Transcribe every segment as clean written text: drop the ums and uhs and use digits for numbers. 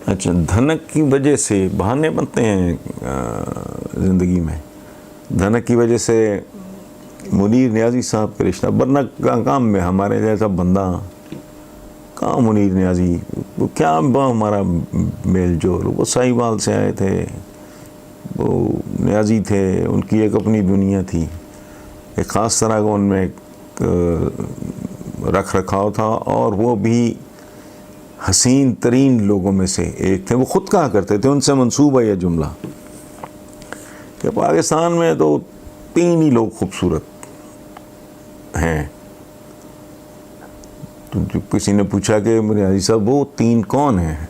अच्छा, धनक की वजह से बहाने बनते हैं ज़िंदगी में। धनक की वजह से मुनीर नियाज़ी साहब के रिश्ता, वरना काम में हमारे जैसा बंदा कहाँ मुनीर नियाज़ी, वो क्या हमारा मेल जोल, वो साहिवाल से आए थे, वो नियाज़ी थे, उनकी एक अपनी दुनिया थी, एक ख़ास तरह का उनमें एक रख रखाव था, और वो भी हसीन तरीन लोगों में से एक थे। वो ख़ुद कहा करते थे, उनसे मंसूब है यह जुमला कि पाकिस्तान में तो 3 ही लोग खूबसूरत हैं। तो जो किसी ने पूछा कि नियाज़ी साहब वो 3 कौन हैं,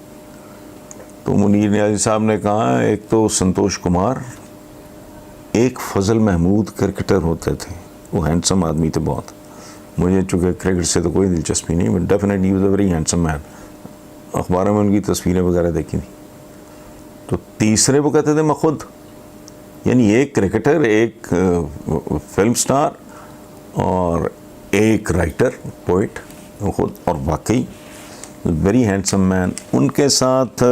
तो मुनीर नियाज़ी साहब ने कहा एक तो संतोष कुमार, एक फजल महमूद क्रिकेटर होते थे, वो हैंडसम आदमी थे बहुत। मुझे चूँकि क्रिकेट से तो कोई दिलचस्पी नहीं, but definitely he was a very handsome man. अखबारों में उनकी तस्वीरें वगैरह देखी थी। तो तीसरे वो कहते थे मैं खुद, यानी एक क्रिकेटर, एक फिल्म स्टार और एक राइटर पोइट, वो खुद, और वाकई वेरी हैंडसम मैन। उनके साथ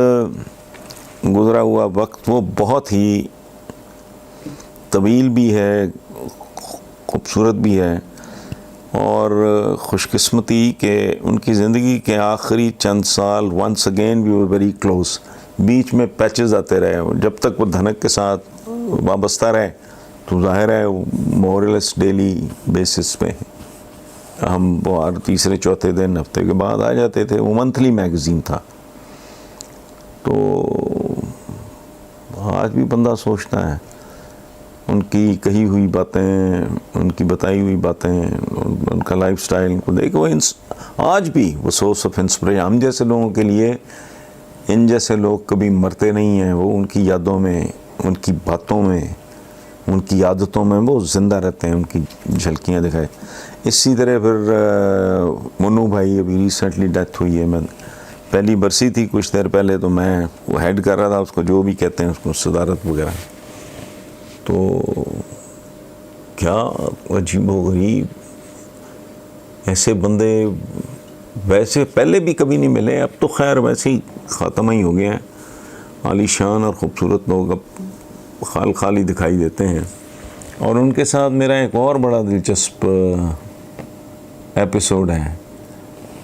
गुज़रा हुआ वक्त वो बहुत ही तवील भी है, खूबसूरत भी है, और खुशकिस्मती के उनकी ज़िंदगी के आखिरी चंद साल once again we were very close. बीच में पैचेस आते रहे, जब तक वो धनक के साथ वाबस्ता रहे तो जाहिर है मोरलेस डेली बेसिस पे हम वो हर तीसरे चौथे दिन हफ्ते के बाद आ जाते थे। वो मंथली मैगज़ीन था। तो आज भी बंदा सोचता है उनकी कही हुई बातें, उनकी बताई हुई बातें, उनका लाइफस्टाइल उनको देखो, आज भी वो सोर्स ऑफ इंस्पिरेशन हम जैसे लोगों के लिए। इन जैसे लोग कभी मरते नहीं हैं, वो उनकी यादों में, उनकी बातों में, उनकी आदतों में वो ज़िंदा रहते हैं, उनकी झलकियाँ दिखाए। इसी तरह फिर मुन्नू भाई अभी रिसेंटली डेथ हुई है। मैं पहली बरसी थी कुछ देर पहले, तो मैं वो हेड कर रहा था उसको, जो भी कहते हैं उसको, सदारत वगैरह। तो क्या अजीब व गरीब ऐसे बंदे वैसे पहले भी कभी नहीं मिले, अब तो खैर वैसे ही ख़त्म ही हो गए हैं। आलीशान और ख़ूबसूरत लोग अब खाली दिखाई देते हैं। और उनके साथ मेरा एक और बड़ा दिलचस्प एपिसोड है।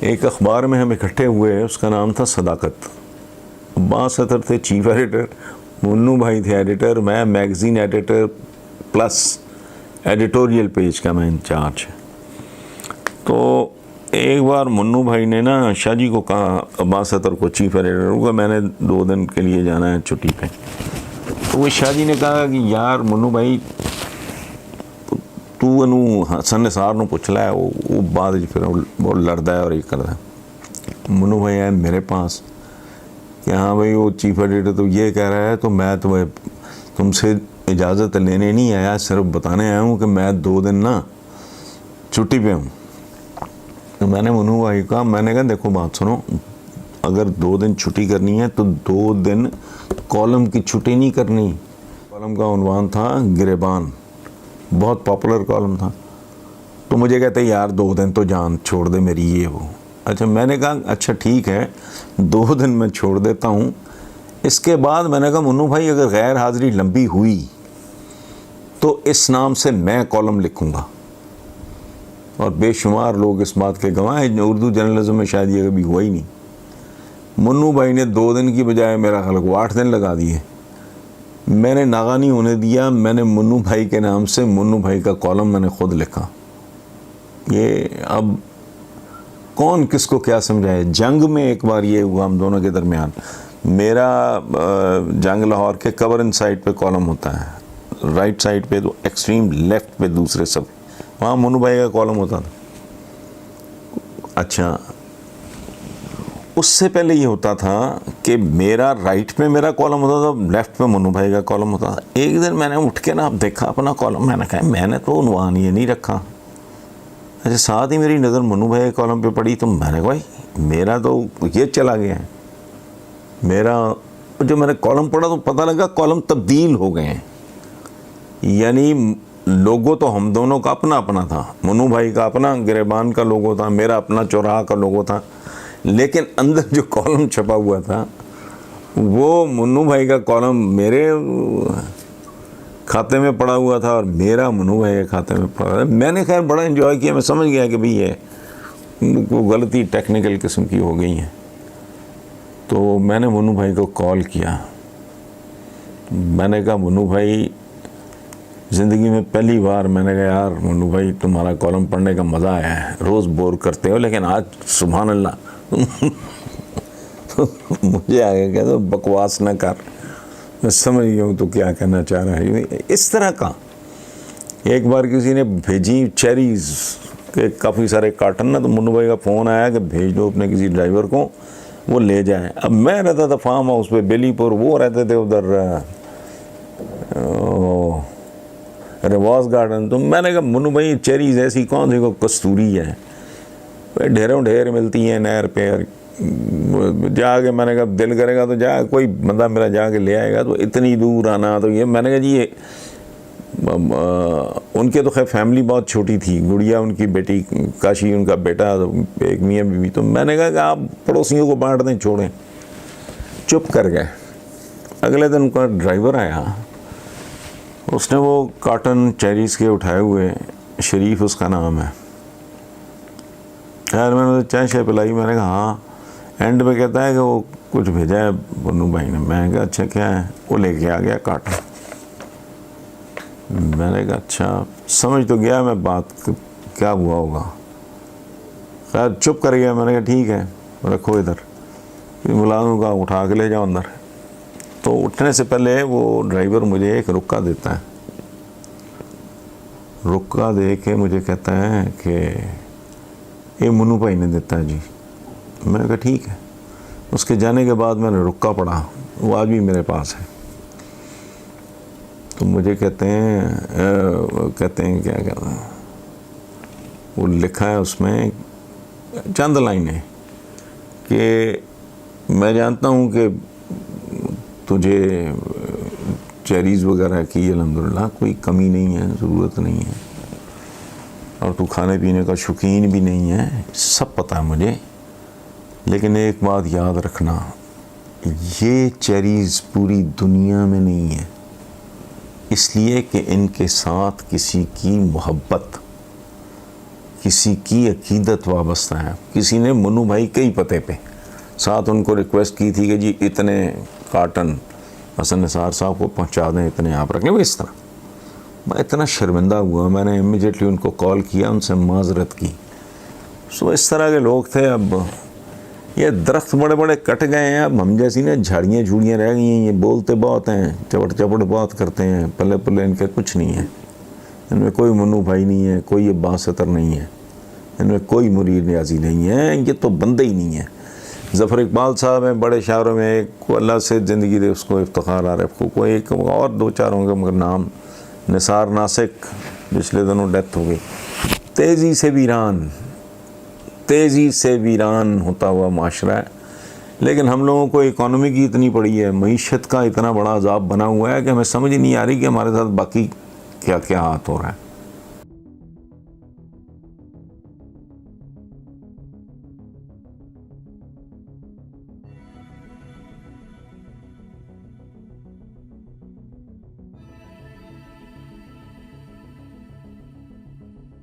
एक अख़बार में हम इकट्ठे हुए, उसका नाम था सदाकत। अब्बास अतर थे चीफ एडिटर, मुन्नू भाई थे एडिटर, मैं magazine editor plus editorial page का मैं इंचार्ज। तो एक बार मुन्नू भाई ने ना शाह जी को कहा, अब्बास अतर को, चीफ एडिटर को, मैंने 2 दिन के लिए जाना है छुट्टी पे। तो वो शाह जी ने कहा कि यार मुन्नू भाई तू अनू हसन निसार नूं पुछ लै, वो बाद फिर वो लड़दा है और ये करदा है। मुन्नू भाई आए मेरे पास कि हाँ भाई वो चीफ एडिटर तो ये कह रहा है, तो मैं तो तुमसे इजाज़त लेने नहीं आया, सिर्फ बताने आया हूँ कि मैं 2 दिन ना छुट्टी पे हूँ। तो मैंने मुन्नू भाई का मैंने कहा देखो बात सुनो, अगर 2 दिन छुट्टी करनी है तो 2 दिन कॉलम की छुट्टी नहीं करनी। कॉलम का उन्वान था गिरेबान, बहुत पॉपुलर कॉलम था। तो मुझे कहते यार 2 दिन तो जान छोड़ दे मेरी, ये वो। अच्छा, मैंने कहा अच्छा ठीक है 2 दिन मैं छोड़ देता हूँ। इसके बाद मैंने कहा मुन्नू भाई अगर गैर हाज़िरी लंबी हुई तो इस नाम से मैं कॉलम लिखूँगा। और बेशुमार लोग इस बात के गवाह हैं, उर्दू जर्नलिज्म में शायद ये कभी हुआ ही नहीं। मुन्नू भाई ने 2 दिन की बजाय मेरा ख्याल 8 दिन लगा दिए। मैंने नागा नहीं होने दिया, मैंने मुन्नू भाई के नाम से मुन्नू भाई का कॉलम मैंने ख़ुद लिखा। ये अब कौन किसको क्या समझाए। जंग में एक बार ये हुआ हम दोनों के दरमियान, मेरा जंग लाहौर के कवर इन साइड पे कॉलम होता है, राइट साइड पे, तो एक्सट्रीम लेफ्ट पे दूसरे सब, वहाँ मुन्नू भाई का कॉलम होता था। अच्छा, उससे पहले ये होता था कि मेरा राइट पे मेरा कॉलम होता था, लेफ्ट पे मुन्नू भाई का कॉलम होता था। एक दिन मैंने उठ के ना अब देखा अपना कॉलम, मैंने कहा मैंने तो उन्वान ये नहीं रखा। अच्छा, साथ ही मेरी नज़र मुन्नू भाई के कॉलम पे पड़ी, तो मैंने कहा भाई मेरा तो ये चला गया है। मेरा जो मैंने कॉलम पढ़ा तो पता लगा कॉलम तब्दील हो गए हैं। यानी लोगो तो हम दोनों का अपना अपना था, मुन्नू भाई का अपना गिरेबान का लोगो था, मेरा अपना चौराहा का लोगो था, लेकिन अंदर जो कॉलम छपा हुआ था वो मुन्नू भाई का कॉलम मेरे खाते में पड़ा हुआ था और मेरा मुन्नू भाई के खाते में पड़ा था। मैंने खैर बड़ा एंजॉय किया, मैं समझ गया कि भाई ये वो गलती टेक्निकल किस्म की हो गई है। तो मैंने मुन्नू भाई को कॉल किया, मैंने कहा मुन्नू भाई, ज़िंदगी में पहली बार मैंने कहा यार मुन्नू भाई तुम्हारा कॉलम पढ़ने का मज़ा आया है, रोज़ बोर करते हो लेकिन आज सुभान अल्लाह तो मुझे आगे कह दो बकवास ना कर, मैं समझ गया हूँ तो क्या कहना चाह रहा है। इस तरह का एक बार किसी ने भेजी चेरीज़ के काफ़ी सारे कार्टन ना, तो मुन्नू भाई का फ़ोन आया कि भेज दो अपने किसी ड्राइवर को, वो ले जाए। अब मैं रहता था फार्म हाउस पे बेलीपुर, वो रहते थे उधर रिवास गार्डन। तो मैंने कहा मुन्नू भाई चेरीज़ ऐसी कौन सी को कस्तूरी है, ढेरों ढेर मिलती हैं नहर पे, जाके मैंने कहा दिल करेगा तो जा, कोई बंदा मेरा जाके ले आएगा, तो इतनी दूर आना। तो ये मैंने कहा जी ये उनके तो खैर फैमिली बहुत छोटी थी, गुड़िया उनकी बेटी, काशी उनका बेटा, तो एक मियाँ बीवी। तो मैंने कहा कि आप पड़ोसियों को बांट दें, छोड़ें। चुप कर गए। अगले दिन उनका ड्राइवर आया, उसने वो कार्टन चेरीज़ के उठाए हुए, शरीफ उसका नाम है, यार मैंने तो चाय शाय पिलाई। मैंने कहा हाँ। एंड में कहता है कि वो कुछ भेजा है मुन्नू भाई ने। मैंने कहा अच्छा क्या है? वो लेके आ गया कार्टन। मैंने कहा अच्छा, समझ तो गया मैं बात क्या हुआ होगा। खैर चुप कर गया। मैंने कहा ठीक है रखो इधर, मुलाजिम का उठा के ले जाओ अंदर। तो उठने से पहले वो ड्राइवर मुझे एक रुक्का देता है, रुक्का दे के मुझे कहता है कि ये मुन्नू भाई ने देता है जी। मैंने कहा ठीक है। उसके जाने के बाद मैंने रुक्का पढ़ा, वो आज भी मेरे पास है। तो मुझे कहते हैं क्या कहते हैं, वो लिखा है उसमें चंद लाइनें कि मैं जानता हूँ कि तुझे चेरीज़ वगैरह की अल्हम्दुलिल्लाह कोई कमी नहीं है, ज़रूरत नहीं है, और तू खाने पीने का शौकीन भी नहीं है, सब पता है मुझे। लेकिन एक बात याद रखना, ये चेरीज़ पूरी दुनिया में नहीं है, इसलिए कि इनके साथ किसी की मोहब्बत, किसी की अकीदत वाबस्ता है। किसी ने मुन्नू भाई के ही पते पे साथ उनको रिक्वेस्ट की थी कि जी इतने कार्टन हसन निसार साहब को पहुंचा दें, इतने आप रख लें। इस तरह मैं इतना शर्मिंदा हुआ, मैंने इमीडिएटली उनको कॉल किया, उनसे माजरत की। सो इस तरह के लोग थे। अब ये दरख्त बड़े बड़े कट गए हैं, अब हम जैसी ना झाड़ियाँ झूड़ियाँ रह गई हैं। ये बोलते बहुत हैं, चपट चपट बहुत करते हैं, पल्ले पल्ले इनके कुछ नहीं है। इनमें कोई मुन्नू भाई नहीं है, कोई ये बासतर नहीं है, इनमें कोई मुरीद न्याजी नहीं है, ये तो बंदे ही नहीं है। ज़फ़र इकबाल साहब हैं बड़े शायरों में, एक को अल्लाह से ज़िंदगी दे उसको इफ्तिखार आ रहा है, कोई एक और दो चार होंगे मगर नाम, निसार नासिक, पिछले दिनों डेथ हो गई। तेज़ी से वीरान होता हुआ माशरा है। लेकिन हम लोगों को इकॉनमी की इतनी पड़ी है, मईशत का इतना बड़ा अज़ाब बना हुआ है कि हमें समझ नहीं आ रही कि हमारे साथ बाकी क्या क्या हाथ हो रहा है।